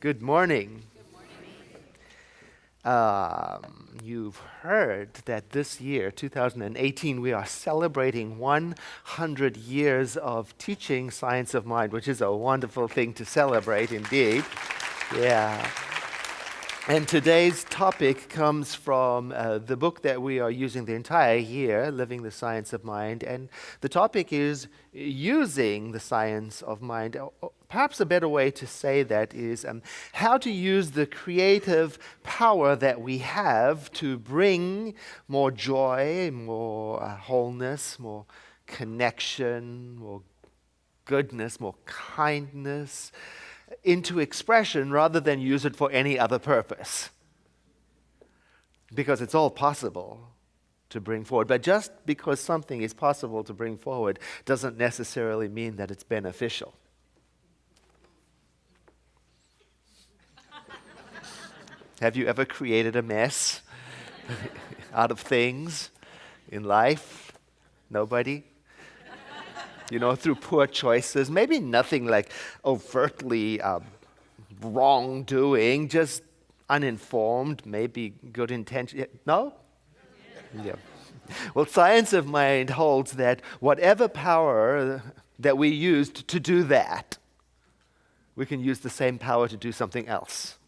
Good morning. You've heard that this year, 2018, we are celebrating 100 years of teaching Science of Mind, which is a wonderful thing to celebrate indeed. Yeah. And today's topic comes from the book that we are using the entire year, Living the Science of Mind. And the topic is using the science of mind. Perhaps a better way to say that is how to use the creative power that we have to bring more joy, more wholeness, more connection, more goodness, more kindness into expression rather than use it for any other purpose. Because it's all possible to bring forward. But just because something is possible to bring forward doesn't necessarily mean that it's beneficial. Have you ever created a mess out of things in life? Nobody? Through poor choices. Maybe nothing like overtly wrongdoing, just uninformed, maybe good intention. No? Yeah. Well, Science of Mind holds that whatever power that we used to do that, we can use the same power to do something else,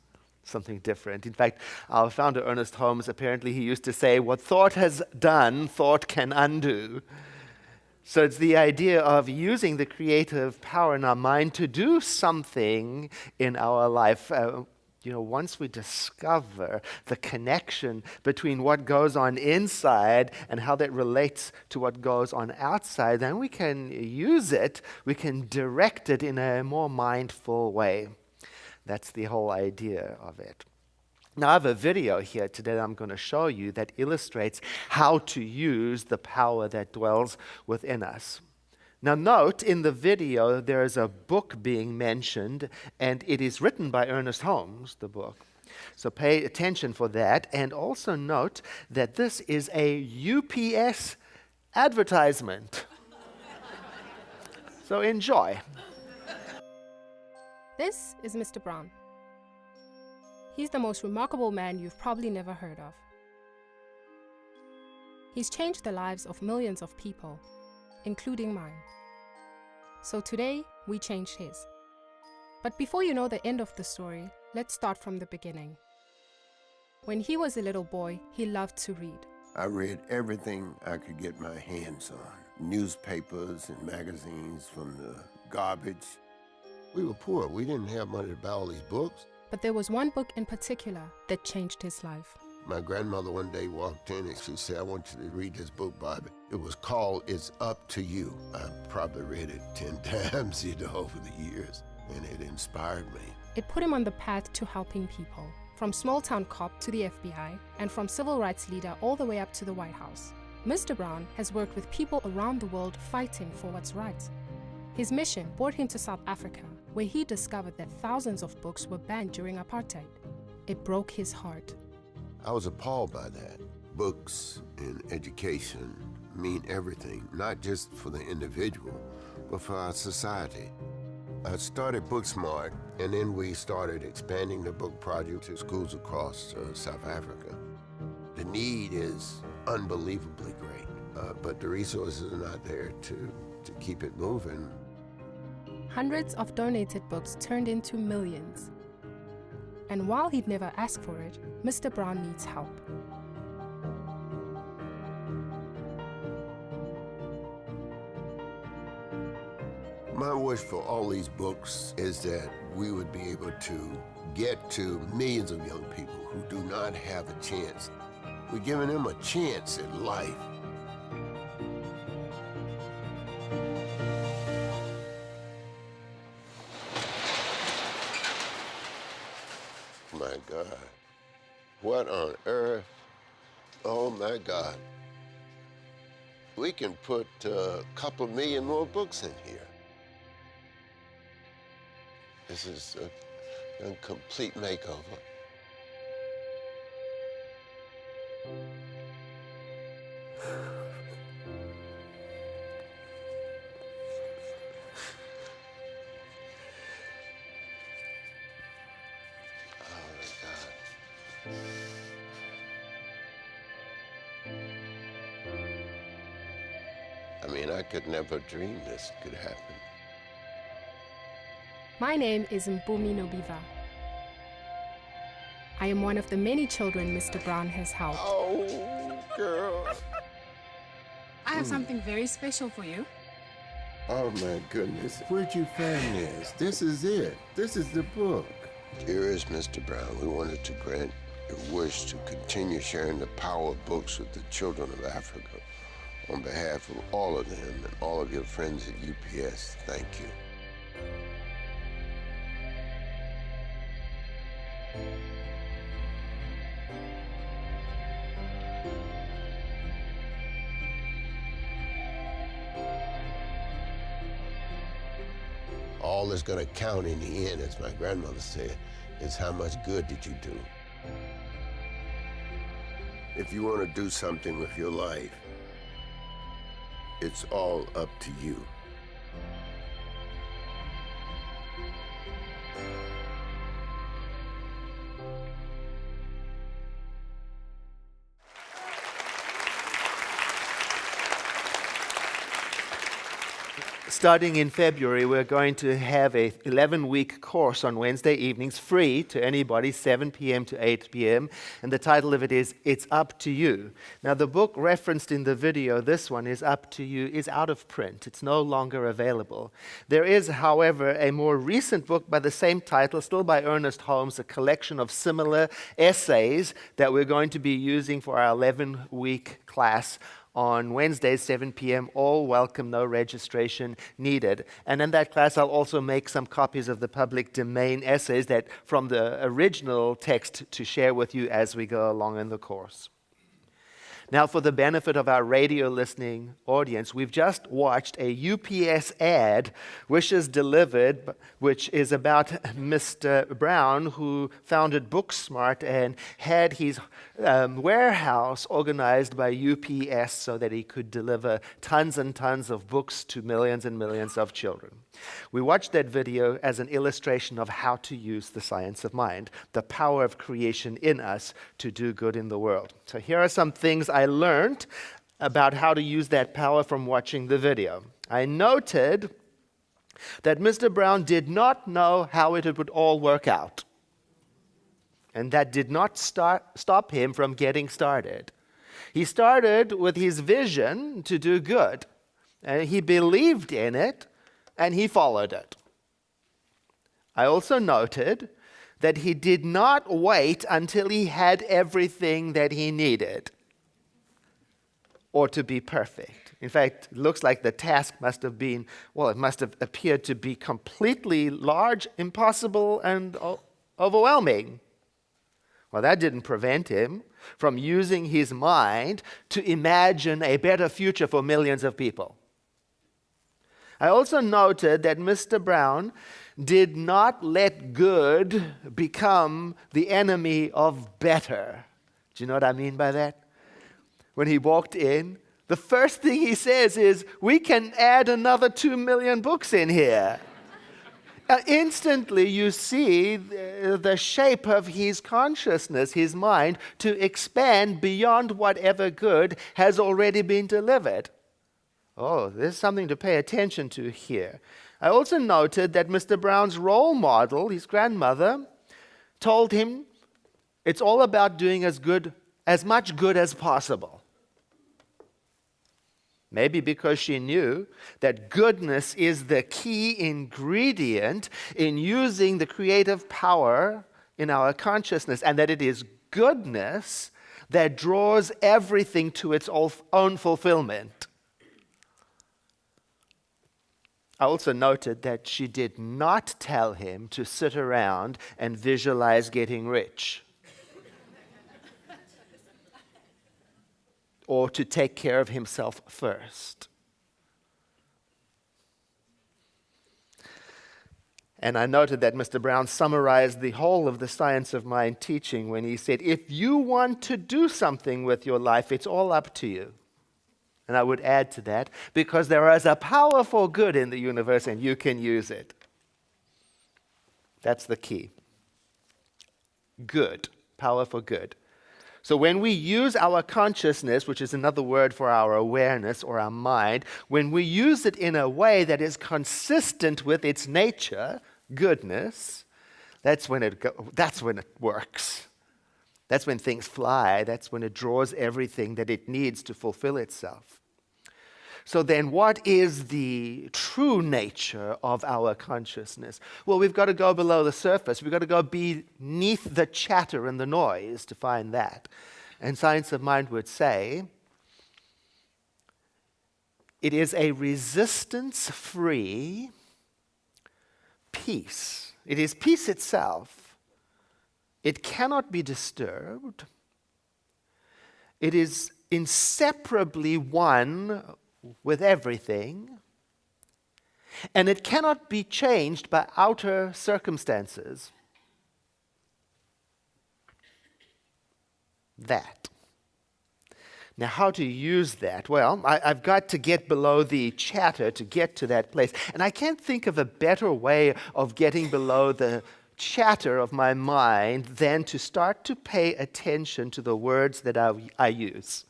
something different. In fact, our founder, Ernest Holmes, apparently he used to say, what thought has done, thought can undo. So it's the idea of using the creative power in our mind to do something in our life. Once we discover the connection between what goes on inside and how that relates to what goes on outside, then we can use it, we can direct it in a more mindful way. That's the whole idea of it. Now, I have a video here today that I'm going to show you that illustrates how to use the power that dwells within us. Now, note in the video there is a book being mentioned, and it is written by Ernest Holmes, the book. So pay attention for that, and also note that this is a UPS advertisement. So enjoy. This is Mr. Brown. He's the most remarkable man you've probably never heard of. He's changed the lives of millions of people, including mine. So today, we changed his. But before you know the end of the story, let's start from the beginning. When he was a little boy, he loved to read. I read everything I could get my hands on. Newspapers and magazines from the garbage. We were poor. We didn't have money to buy all these books. But there was one book in particular that changed his life. My grandmother one day walked in and she said, I want you to read this book, Bobby. It was called It's Up to You. I probably read it 10 times, over the years, and it inspired me. It put him on the path to helping people, from small-town cop to the FBI, and from civil rights leader all the way up to the White House. Mr. Brown has worked with people around the world fighting for what's right. His mission brought him to South Africa, where he discovered that thousands of books were banned during apartheid. It broke his heart. I was appalled by that. Books and education mean everything, not just for the individual, but for our society. I started Booksmart, and then we started expanding the book project to schools across South Africa. The need is unbelievably great, but the resources are not there to keep it moving. Hundreds of donated books turned into millions. And while he'd never asked for it, Mr. Brown needs help. My wish for all these books is that we would be able to get to millions of young people who do not have a chance. We're giving them a chance at life. My God. What on earth? Oh my God. We can put a couple million more books in here. This is a complete makeover. I mean, I could never dream this could happen. My name is Mpumi Nobiva. I am one of the many children Mr. Brown has helped. Oh, girl. I have something very special for you. Oh, my goodness. Where'd you find this? This is it. This is the book. Dearest Mr. Brown, we wanted to grant your wish to continue sharing the power of books with the children of Africa. On behalf of all of them and all of your friends at UPS, thank you. All that's going to count in the end, as my grandmother said, is how much good did you do. If you want to do something with your life, it's all up to you. Starting in February, we're going to have a 11-week course on Wednesday evenings, free to anybody, 7 p.m. to 8 p.m. And the title of it is, It's Up to You. Now, the book referenced in the video, this one, Is Up to You, is out of print. It's no longer available. There is, however, a more recent book by the same title, still by Ernest Holmes, a collection of similar essays that we're going to be using for our 11-week class on Wednesdays, 7 p.m., all welcome, no registration needed. And in that class, I'll also make some copies of the public domain essays that from the original text to share with you as we go along in the course. Now, for the benefit of our radio listening audience, we've just watched a UPS ad, Wishes Delivered, which is about Mr. Brown, who founded Booksmart and had his warehouse organized by UPS so that he could deliver tons and tons of books to millions and millions of children. We watched that video as an illustration of how to use the science of mind, the power of creation in us to do good in the world. So here are some things I learned about how to use that power from watching the video. I noted that Mr. Brown did not know how it would all work out. And that did not stop him from getting started. He started with his vision to do good. And he believed in it, and he followed it. I also noted that he did not wait until he had everything that he needed or to be perfect. In fact, it looks like the task must have been, well, it must have appeared to be completely large, impossible, and overwhelming. Well, that didn't prevent him from using his mind to imagine a better future for millions of people. I also noted that Mr. Brown did not let good become the enemy of better. Do you know what I mean by that? When he walked in, the first thing he says is, we can add another 2 million books in here. Instantly, you see the shape of his consciousness, his mind, to expand beyond whatever good has already been delivered. Oh, there's something to pay attention to here. I also noted that Mr. Brown's role model, his grandmother, told him it's all about doing as much good as possible. Maybe because she knew that goodness is the key ingredient in using the creative power in our consciousness, and that it is goodness that draws everything to its own fulfillment. I also noted that she did not tell him to sit around and visualize getting rich, or to take care of himself first. And I noted that Mr. Brown summarized the whole of the Science of Mind teaching when he said, if you want to do something with your life, it's all up to you. And I would add to that, because there is a powerful good in the universe and you can use it. That's the key. Good, power for good. So when we use our consciousness, which is another word for our awareness or our mind, when we use it in a way that is consistent with its nature, goodness, that's when it works. That's when things fly. That's when it draws everything that it needs to fulfill itself. So then what is the true nature of our consciousness? Well, we've got to go below the surface. We've got to go beneath the chatter and the noise to find that. And Science of Mind would say it is a resistance-free peace. It is peace itself. It cannot be disturbed. It is inseparably one with everything, and it cannot be changed by outer circumstances. That. Now, how to use that? Well, I've got to get below the chatter to get to that place. And I can't think of a better way of getting below the chatter of my mind than to start to pay attention to the words that I use,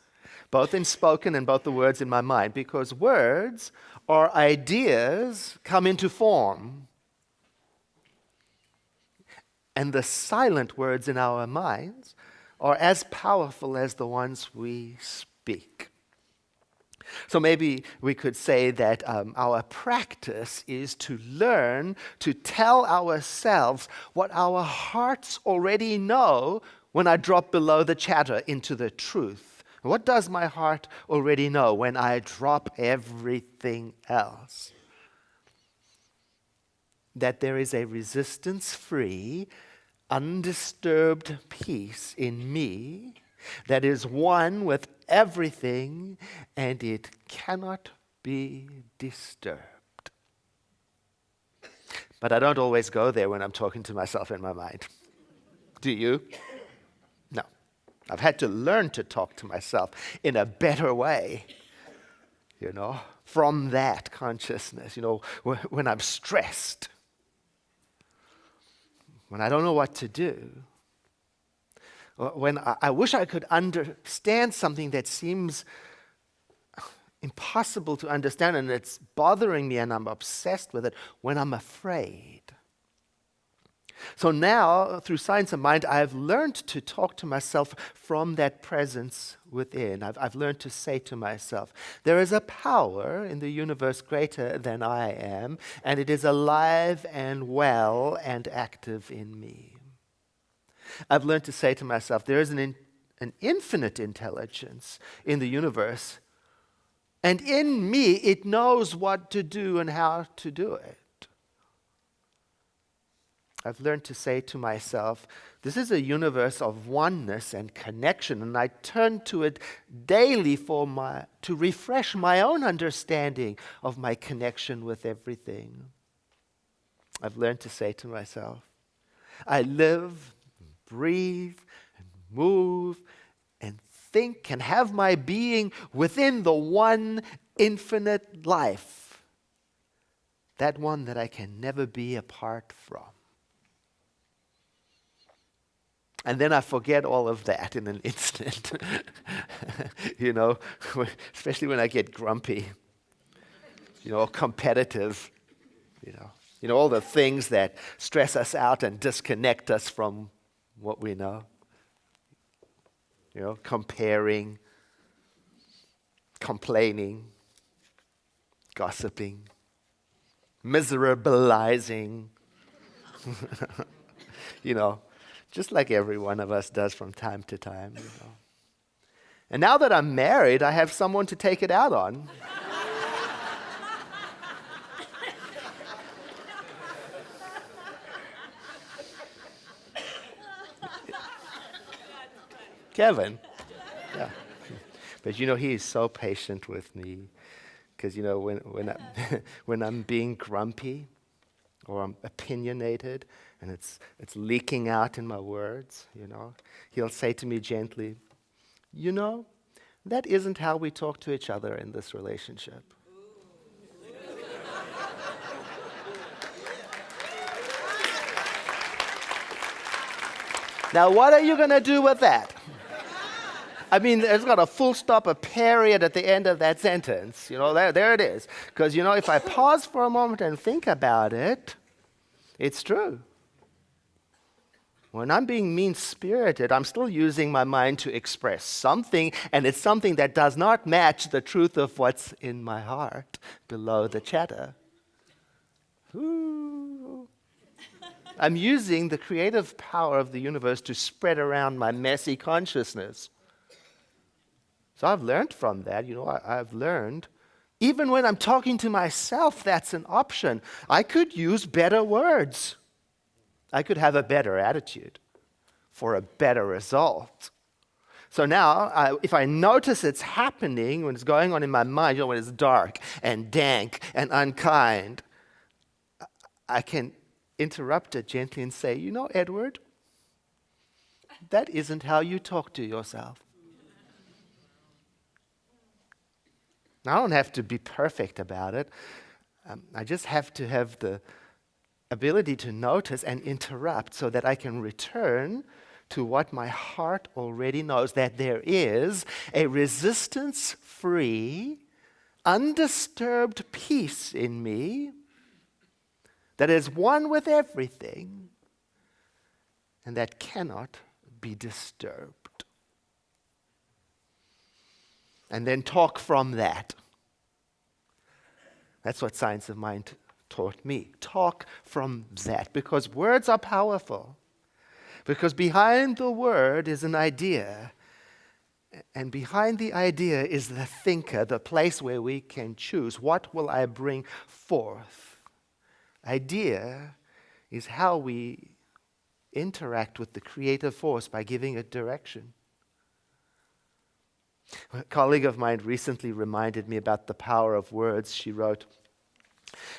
both in spoken and both the words in my mind, because words or ideas come into form. And the silent words in our minds are as powerful as the ones we speak. So maybe we could say that our practice is to learn to tell ourselves what our hearts already know when I drop below the chatter into the truth. What does my heart already know when I drop everything else? That there is a resistance-free, undisturbed peace in me that is one with everything, and it cannot be disturbed. But I don't always go there when I'm talking to myself in my mind. Do you? No. I've had to learn to talk to myself in a better way, from that consciousness, when I'm stressed, when I don't know what to do, when I wish I could understand something that seems impossible to understand and it's bothering me and I'm obsessed with it, when I'm afraid. So now, through Science of Mind, I've learned to talk to myself from that presence within. I've learned to say to myself, there is a power in the universe greater than I am, and it is alive and well and active in me. I've learned to say to myself, there is an infinite intelligence in the universe, and in me it knows what to do and how to do it. I've learned to say to myself, this is a universe of oneness and connection, and I turn to it daily to refresh my own understanding of my connection with everything. I've learned to say to myself, I live, breathe, and move, and think, and have my being within the one infinite life, that one that I can never be apart from. And then I forget all of that in an instant, especially when I get grumpy, or competitive, all the things that stress us out and disconnect us from what we know. Comparing, complaining, gossiping, miserabilizing, just like every one of us does from time to time. And now that I'm married, I have someone to take it out on. Kevin. Yeah. But he is so patient with me. Because, when I'm being grumpy or I'm opinionated, and it's leaking out in my words, he'll say to me gently, that isn't how we talk to each other in this relationship. Now, what are you going to do with that? I mean, it's got a full stop, a period at the end of that sentence. There it is. Because, if I pause for a moment and think about it, it's true. When I'm being mean-spirited, I'm still using my mind to express something, and it's something that does not match the truth of what's in my heart below the chatter. Ooh. I'm using the creative power of the universe to spread around my messy consciousness. So I've learned from that. I've learned, even when I'm talking to myself, that's an option. I could use better words. I could have a better attitude for a better result. So now, if I notice it's happening, when it's going on in my mind, when it's dark and dank and unkind, I can interrupt it gently and say, Edward, that isn't how you talk to yourself. I don't have to be perfect about it. I just have to have the ability to notice and interrupt so that I can return to what my heart already knows, that there is a resistance-free, undisturbed peace in me that is one with everything and that cannot be disturbed. And then talk from that. That's what Science of Mind taught me. Talk from that, because words are powerful. Because behind the word is an idea, and behind the idea is the thinker, the place where we can choose. What will I bring forth? Idea is how we interact with the creative force by giving it direction. A colleague of mine recently reminded me about the power of words. She wrote,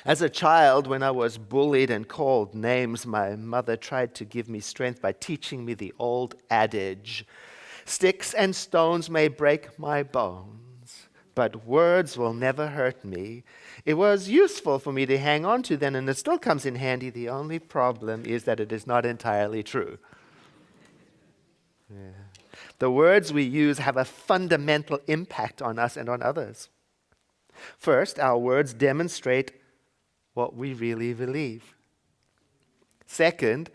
"As a child, when I was bullied and called names, my mother tried to give me strength by teaching me the old adage, 'Sticks and stones may break my bones, but words will never hurt me.' It was useful for me to hang on to then, and it still comes in handy. The only problem is that it is not entirely true." Yeah. The words we use have a fundamental impact on us and on others. First, our words demonstrate what we really believe. Second,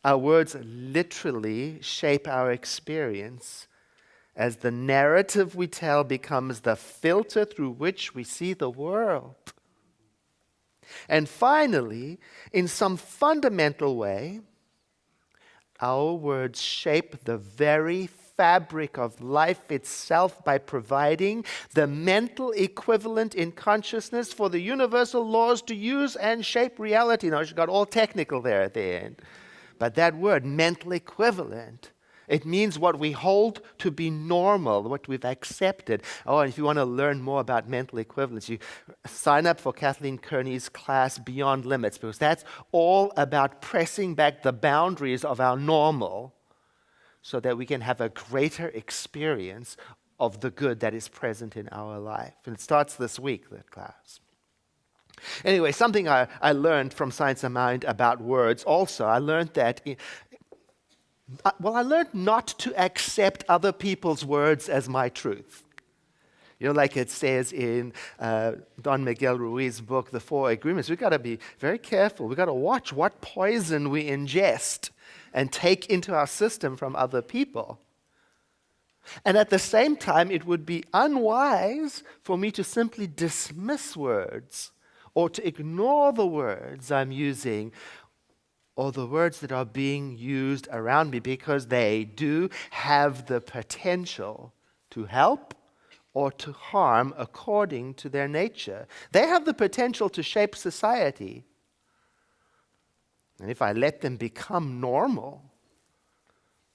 our words literally shape our experience as the narrative we tell becomes the filter through which we see the world. And finally, in some fundamental way, our words shape the very fabric of life itself by providing the mental equivalent in consciousness for the universal laws to use and shape reality. Now, she got all technical there at the end. But that word, mental equivalent, it means what we hold to be normal, what we've accepted. Oh, and if you want to learn more about mental equivalence, you sign up for Kathleen Kearney's class, Beyond Limits, because that's all about pressing back the boundaries of our normal so that we can have a greater experience of the good that is present in our life. And it starts this week, that class. Anyway, something I learned from Science of Mind about words also, I learned that I learned not to accept other people's words as my truth. Like it says in Don Miguel Ruiz's book, The Four Agreements, we've got to be very careful. We've got to watch what poison we ingest and take into our system from other people. And at the same time, it would be unwise for me to simply dismiss words or to ignore the words I'm using or the words that are being used around me, because they do have the potential to help or to harm according to their nature. They have the potential to shape society. And if I let them become normal,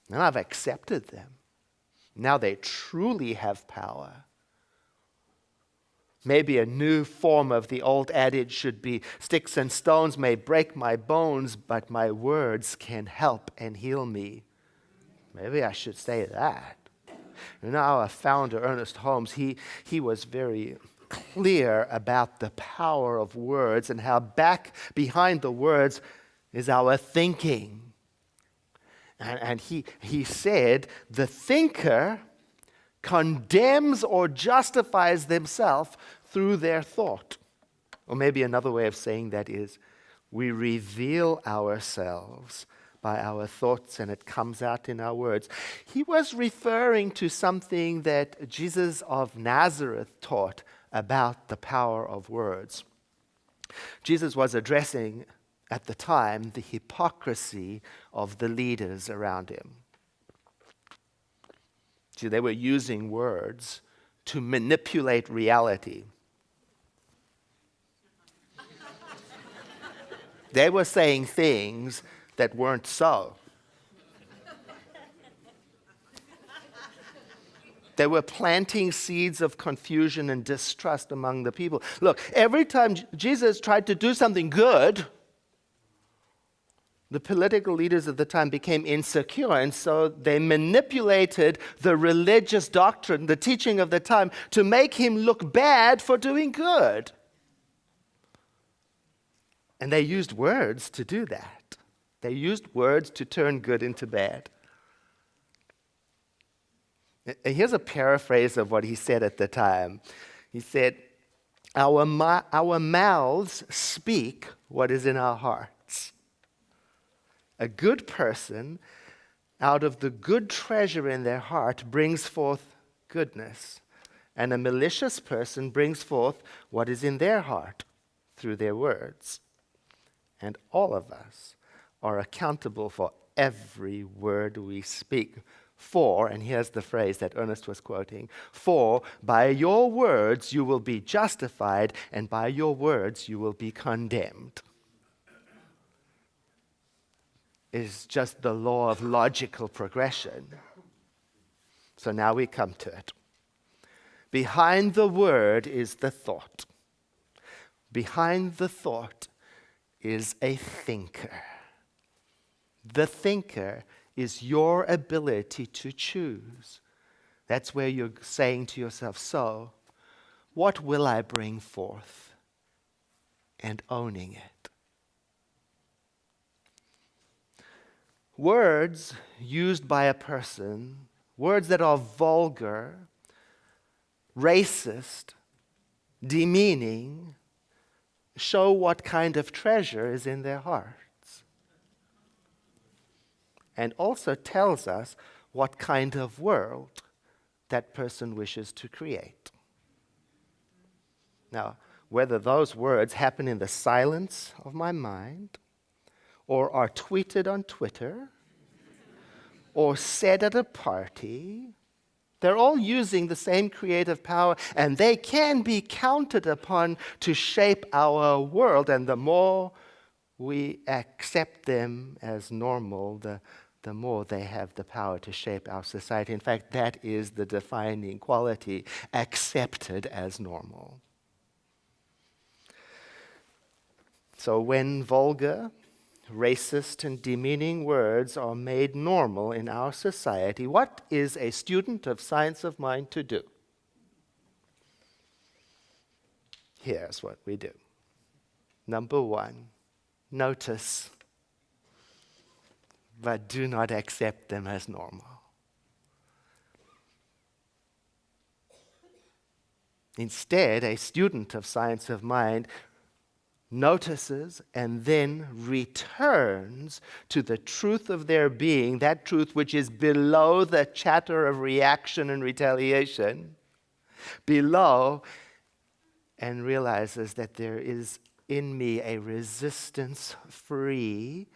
then I've accepted them. Now they truly have power. Maybe a new form of the old adage should be, "Sticks and stones may break my bones, but my words can help and heal me." Maybe I should say that. Our founder, Ernest Holmes, he was very clear about the power of words and how behind the words is our thinking. And he said, the thinker condemns or justifies themselves through their thought. Or maybe another way of saying that is, we reveal ourselves by our thoughts, and it comes out in our words. He was referring to something that Jesus of Nazareth taught about the power of words. Jesus was addressing, at the time, the hypocrisy of the leaders around him. See, they were using words to manipulate reality. They were saying things that weren't so. They were planting seeds of confusion and distrust among the people. Look, every time Jesus tried to do something good, the political leaders of the time became insecure, and so they manipulated the religious doctrine, the teaching of the time, to make him look bad for doing good. And they used words to do that. They used words to turn good into bad. Here's a paraphrase of what he said at the time. He said, our mouths speak what is in our hearts. A good person, out of the good treasure in their heart, brings forth goodness. And a malicious person brings forth what is in their heart through their words. And all of us are accountable for every word we speak. For, and here's the phrase that Ernest was quoting, for by your words you will be justified, and by your words you will be condemned. It's just the law of logical progression. So now we come to it. Behind the word is the thought. Behind the thought is a thinker. The thinker is your ability to choose. That's where you're saying to yourself, so, what will I bring forth? And owning it. Words used by a person, words that are vulgar, racist, demeaning, show what kind of treasure is in their hearts. And also tells us what kind of world that person wishes to create. Now, whether those words happen in the silence of my mind, or are tweeted on Twitter, or said at a party, they're all using the same creative power, and they can be counted upon to shape our world. And the more we accept them as normal, the more they have the power to shape our society. In fact, that is the defining quality, accepted as normal. So when vulgar, racist, and demeaning words are made normal in our society, what is a student of science of mind to do? Here's what we do. Number one, notice, but do not accept them as normal. Instead, a student of science of mind notices and then returns to the truth of their being, that truth which is below the chatter of reaction and retaliation, below, and realizes that there is in me a resistance-free,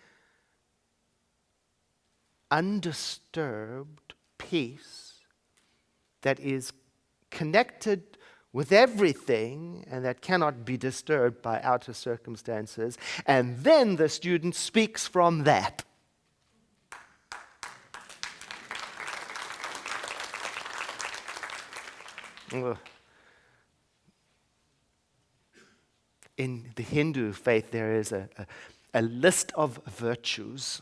undisturbed peace that is connected with everything and that cannot be disturbed by outer circumstances. And then the student speaks from that. In the Hindu faith, there is a list of virtues,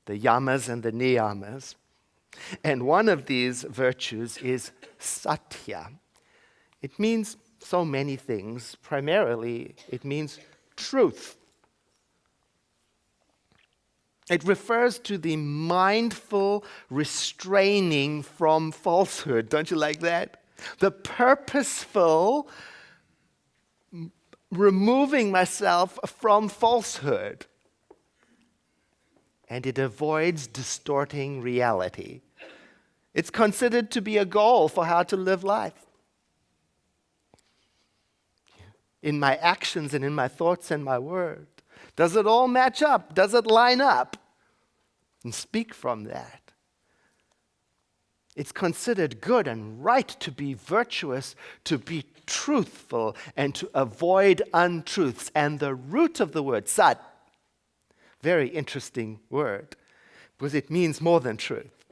the yamas and the niyamas. And one of these virtues is satya. It means so many things. Primarily, it means truth. It refers to the mindful restraining from falsehood. Don't you like that? The purposeful removing myself from falsehood. And it avoids distorting reality. It's considered to be a goal for how to live life. In my actions and in my thoughts and my word. Does it all match up? Does it line up? And speak from that. It's considered good and right to be virtuous, to be truthful, and to avoid untruths. And the root of the word, sad, very interesting word, because it means more than truth.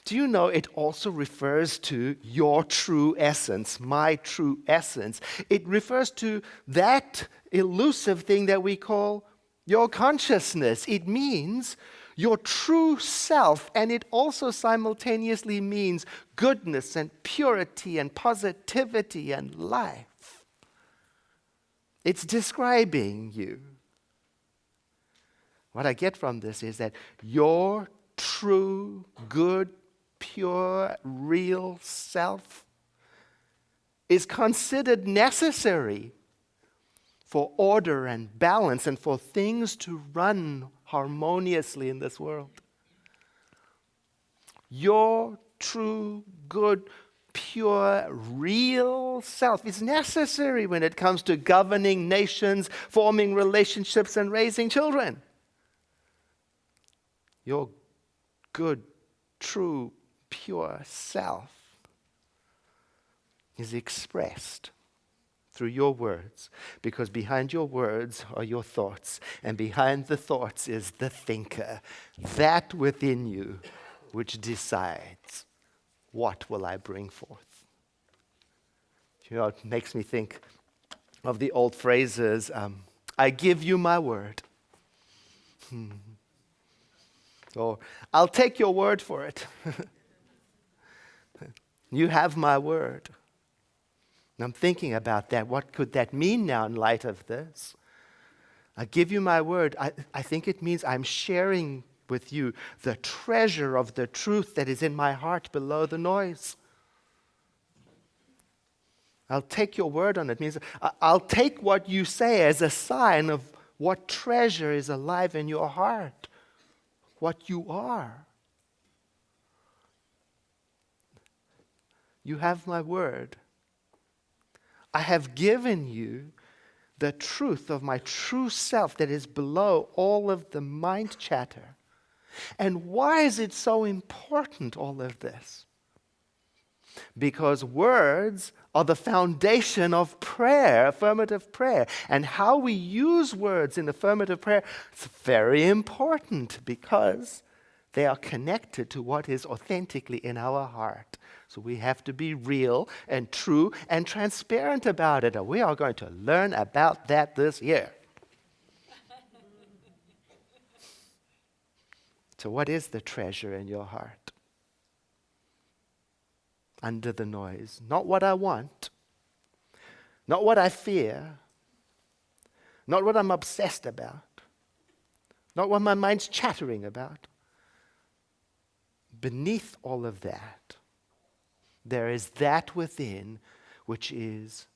Do you know it also refers to your true essence, my true essence? It refers to that elusive thing that we call your consciousness. It means your true self, and it also simultaneously means goodness and purity and positivity and life. It's describing you. What I get from this is that your true, good, pure, real self is considered necessary for order and balance and for things to run harmoniously in this world. Your true, good, pure, real self is necessary when it comes to governing nations, forming relationships, and raising children. Your good, true, pure self is expressed through your words, because behind your words are your thoughts, and behind the thoughts is the thinker, that within you which decides, what will I bring forth? You know, it makes me think of the old phrases, I give you my word. Or, I'll take your word for it. You have my word. And I'm thinking about that. What could that mean now in light of this? I give you my word. I think it means I'm sharing with you the treasure of the truth that is in my heart below the noise. I'll take your word on it. It means I'll take what you say as a sign of what treasure is alive in your heart, what you are. You have my word. I have given you the truth of my true self that is below all of the mind chatter. And why is it so important, all of this? Because words are the foundation of prayer, affirmative prayer. And how we use words in affirmative prayer is very important because they are connected to what is authentically in our heart. So we have to be real and true and transparent about it. And we are going to learn about that this year. So what is the treasure in your heart? Under the noise. Not what I want. Not what I fear. Not what I'm obsessed about. Not what my mind's chattering about. Beneath all of that, there is that within which is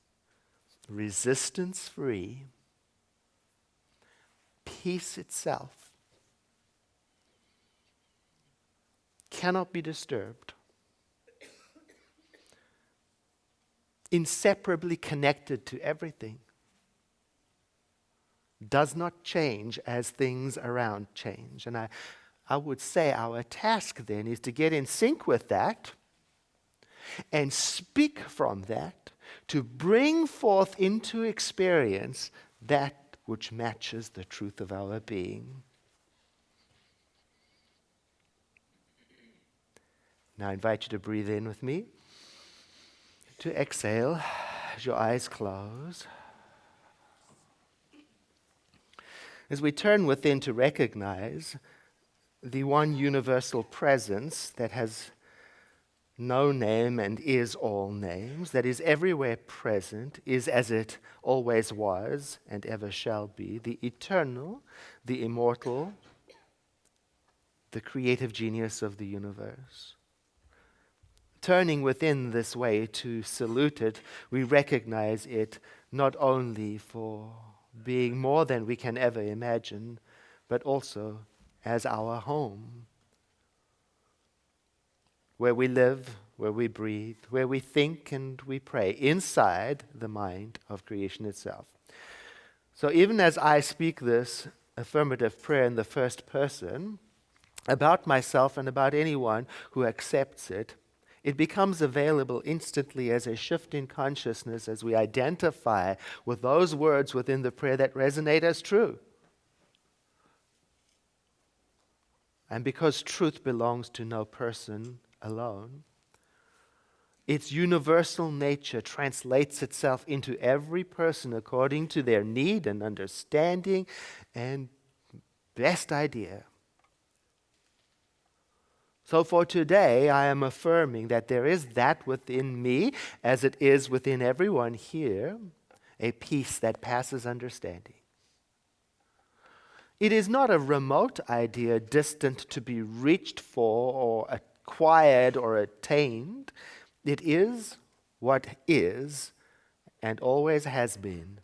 resistance-free, peace itself, cannot be disturbed, inseparably connected to everything, does not change as things around change. And I would say our task then is to get in sync with that and speak from that to bring forth into experience that which matches the truth of our being. Now I invite you to breathe in with me, to exhale as your eyes close. As we turn within to recognize the one universal presence that has no name and is all names, that is everywhere present, is as it always was and ever shall be, the eternal, the immortal, the creative genius of the universe. Turning within this way to salute it, we recognize it not only for being more than we can ever imagine, but also as our home, where we live, where we breathe, where we think and we pray, inside the mind of creation itself. So even as I speak this affirmative prayer in the first person about myself and about anyone who accepts it, it becomes available instantly as a shift in consciousness as we identify with those words within the prayer that resonate as true. And because truth belongs to no person alone, its universal nature translates itself into every person according to their need and understanding and best idea. So for today, I am affirming that there is that within me, as it is within everyone here, a peace that passes understanding. It is not a remote idea distant to be reached for or acquired or attained. It is what is and always has been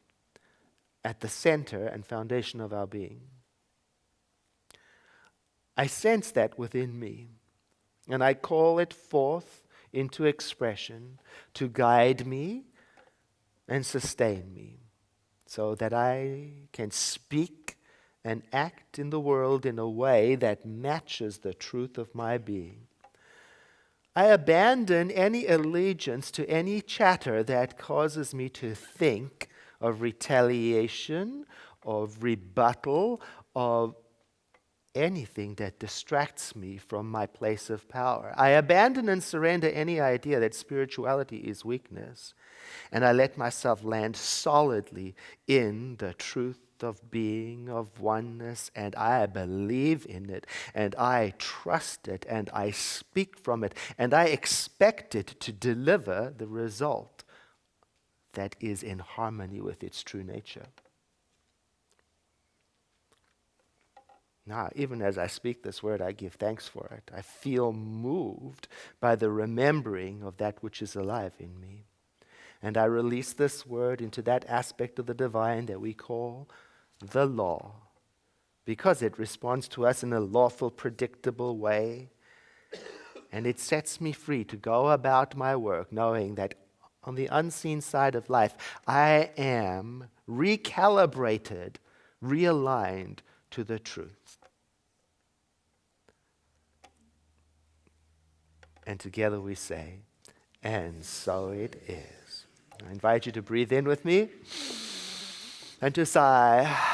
at the center and foundation of our being. I sense that within me, and I call it forth into expression to guide me and sustain me so that I can speak and act in the world in a way that matches the truth of my being. I abandon any allegiance to any chatter that causes me to think of retaliation, of rebuttal, of anything that distracts me from my place of power. I abandon and surrender any idea that spirituality is weakness, and I let myself land solidly in the truth of being, of oneness, and I believe in it, and I trust it, and I speak from it, and I expect it to deliver the result that is in harmony with its true nature. Now, even as I speak this word, I give thanks for it. I feel moved by the remembering of that which is alive in me. And I release this word into that aspect of the divine that we call the law, because it responds to us in a lawful, predictable way. And it sets me free to go about my work, knowing that on the unseen side of life, I am recalibrated, realigned to the truth. And together we say, and so it is. I invite you to breathe in with me and to sigh.